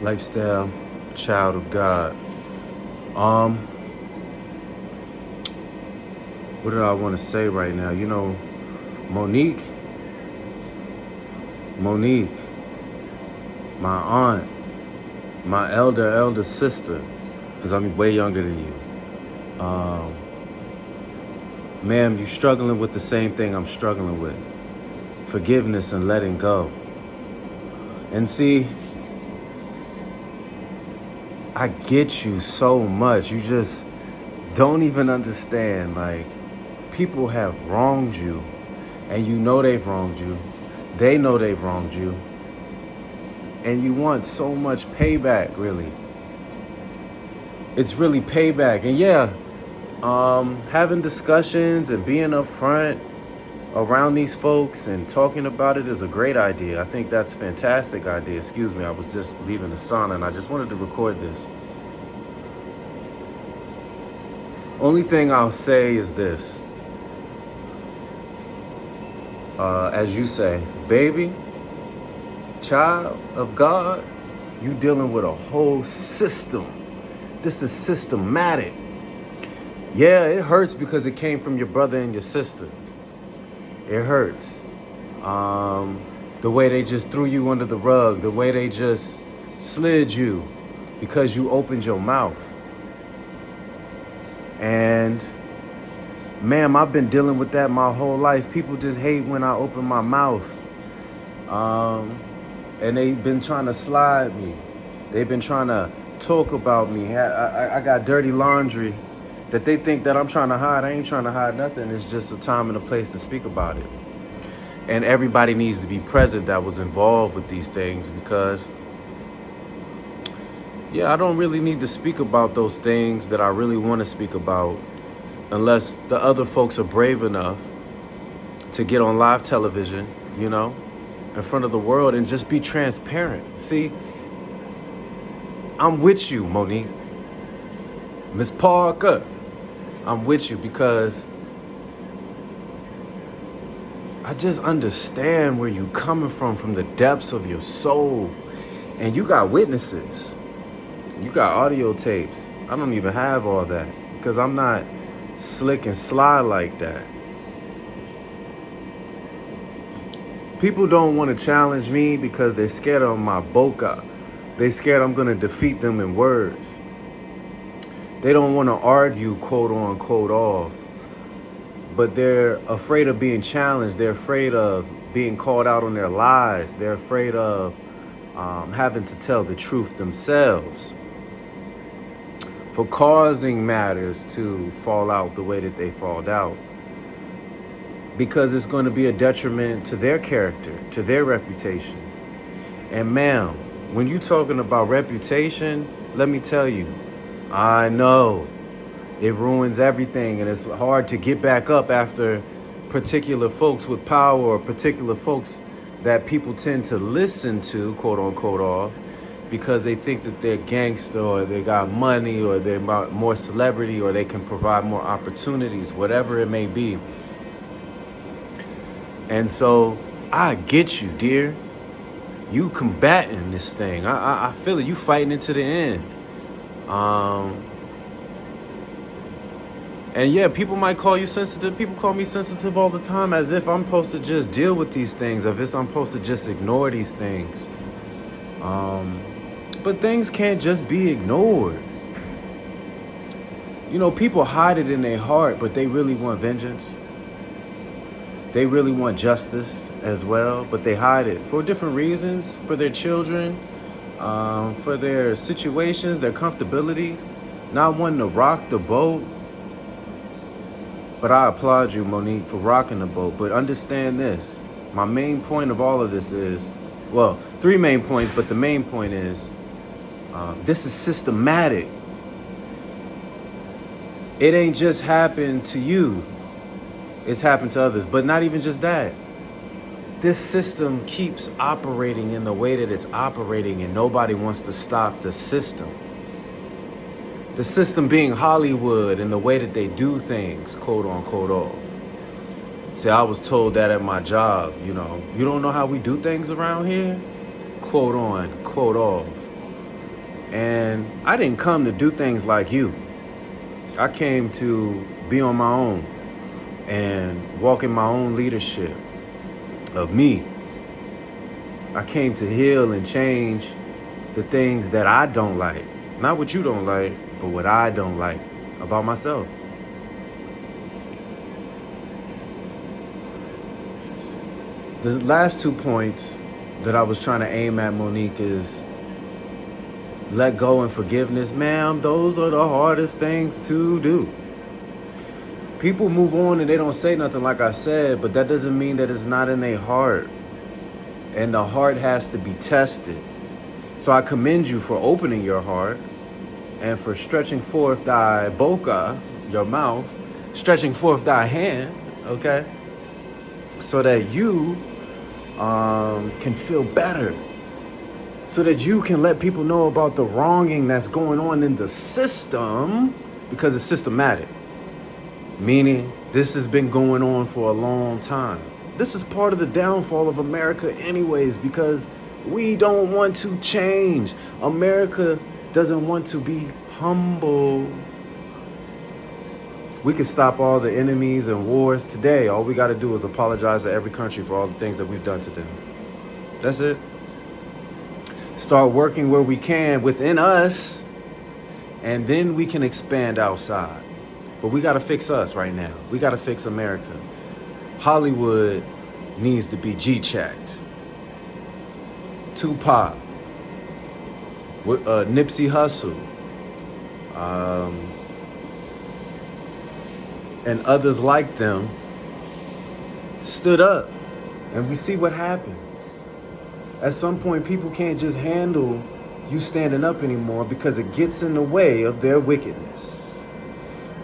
lifestyle, child of God. Um, what did I want to say right now? Monique, Monique, my aunt, my elder sister, because I'm way younger than you. Ma'am, you struggling with the same thing I'm struggling with. Forgiveness and letting go. And see, I get you so much. You just don't even understand. Like, people have wronged you, and you know they've wronged you. They know they've wronged you. And you want so much payback, really. It's really payback. And yeah, having discussions and being upfront around these folks and talking about it is a great idea. I think that's a fantastic idea. Excuse me, I was just leaving the sauna and I just wanted to record this. Only thing I'll say is this. As you say, baby, child of God, you dealing with a whole system. This is systematic. Yeah, it hurts because it came from your brother and your sister. It hurts. The way they just threw you under the rug, the way they just slid you because you opened your mouth. And ma'am, I've been dealing with that my whole life. People just hate when I open my mouth. And they've been trying to slide me. They've been trying to talk about me. I got dirty laundry that they think that I'm trying to hide. I ain't trying to hide nothing. It's just a time and a place to speak about it. And everybody needs to be present that was involved with these things because, yeah, I don't really need to speak about those things that I really want to speak about unless the other folks are brave enough to get on live television, in front of the world and just be transparent. See, I'm with you, Monique. Miss Parker, I'm with you because I just understand where you coming from the depths of your soul. And you got witnesses. You got audio tapes. I don't even have all that because I'm not slick and sly like that. People don't want to challenge me because they're scared of my boca. They're scared I'm going to defeat them in words. They don't want to argue, quote unquote, off. But they're afraid of being challenged. They're afraid of being called out on their lies. They're afraid of having to tell the truth themselves for causing matters to fall out the way that they fall out. Because it's going to be a detriment to their character, to their reputation. And ma'am, when you're talking about reputation, let me tell you, I know it ruins everything and it's hard to get back up after particular folks with power or particular folks that people tend to listen to, quote unquote, off because they think that they're gangster or they got money or they're more celebrity or they can provide more opportunities, whatever it may be. And so I get you, dear. You combating this thing. I feel it. You fighting it to the end. And yeah, people might call you sensitive. People call me sensitive all the time as if I'm supposed to just deal with these things, as if I'm supposed to just ignore these things. But things can't just be ignored. People hide it in their heart, but they really want vengeance. They really want justice as well, but they hide it for different reasons, for their children, for their situations, their comfortability, not wanting to rock the boat. But I applaud you, Monique, for rocking the boat. But understand this. My main point of all of this is, well, 3 main points, but the main point is, this is systematic. It ain't just happened to you. It's happened to others, but not even just that. This system keeps operating in the way that it's operating and nobody wants to stop the system. The system being Hollywood and the way that they do things, quote unquote, off. See, I was told that at my job, you don't know how we do things around here? Quote on, quote off. And I didn't come to do things like you. I came to be on my own and walk in my own leadership of me. I came to heal and change the things that I don't like. Not what you don't like, but what I don't like about myself. The last 2 points that I was trying to aim at, Monique, is let go and forgiveness. Ma'am, those are the hardest things to do. People move on and they don't say nothing, like I said, but that doesn't mean that it's not in their heart. And the heart has to be tested. So I commend you for opening your heart and for stretching forth thy boca, your mouth, stretching forth thy hand, okay? So that you can feel better. So that you can let people know about the wronging that's going on in the system, because it's systematic. Meaning, this has been going on for a long time. This is part of the downfall of America anyways, because we don't want to change. America doesn't want to be humble. We can stop all the enemies and wars today. All we got to do is apologize to every country for all the things that we've done to them. That's it. Start working where we can within us, and then we can expand outside. But we got to fix us right now. We got to fix America. Hollywood needs to be G-checked. Tupac, Nipsey Hussle, and others like them stood up, and we see what happened. At some point, people can't just handle you standing up anymore because it gets in the way of their wickedness.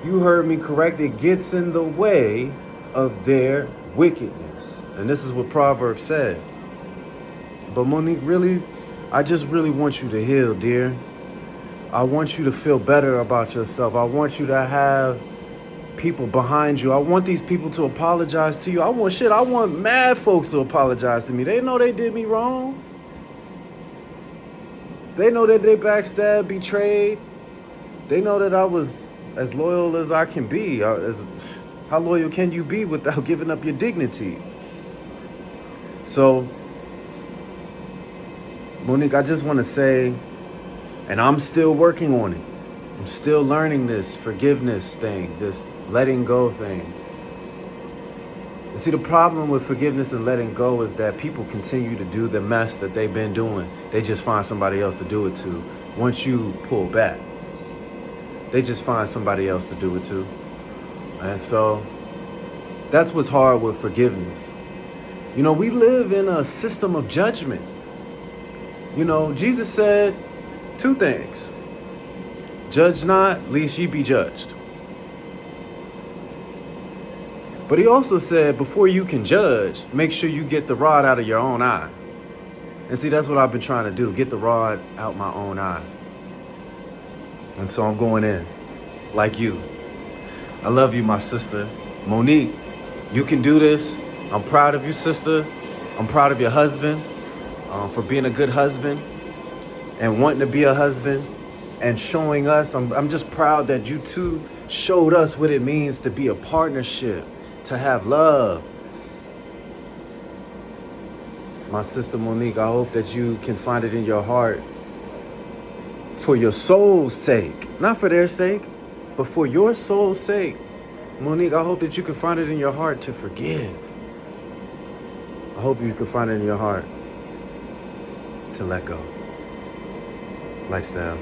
You heard me correct. It gets in the way of their wickedness. And this is what Proverbs said. But Monique, really, I just really want you to heal, dear. I want you to feel better about yourself. I want you to have people behind you. I want these people to apologize to you. I want mad folks to apologize to me. They know they did me wrong. They know that they backstabbed, betrayed. They know that I was as loyal as I can be. How loyal can you be without giving up your dignity? So, Monique, I just want to say, and I'm still working on it. I'm still learning this forgiveness thing, this letting go thing. You see, the problem with forgiveness and letting go is that people continue to do the mess that they've been doing. They just find somebody else to do it to. Once you pull back, they just find somebody else to do it to. And so that's what's hard with forgiveness. You know, we live in a system of judgment. You know, Jesus said 2 things. Judge not, lest ye be judged. But he also said, before you can judge, make sure you get the rod out of your own eye. And see, that's what I've been trying to do, get the rod out my own eye. And so I'm going in, like you. I love you, my sister. Monique, you can do this. I'm proud of you, sister. I'm proud of your husband for being a good husband and wanting to be a husband. And showing us, I'm just proud that you two showed us what it means to be a partnership, to have love. My sister Monique, I hope that you can find it in your heart for your soul's sake, not for their sake, but for your soul's sake. Monique, I hope that you can find it in your heart to forgive. I hope you can find it in your heart to let go. Lifestyle.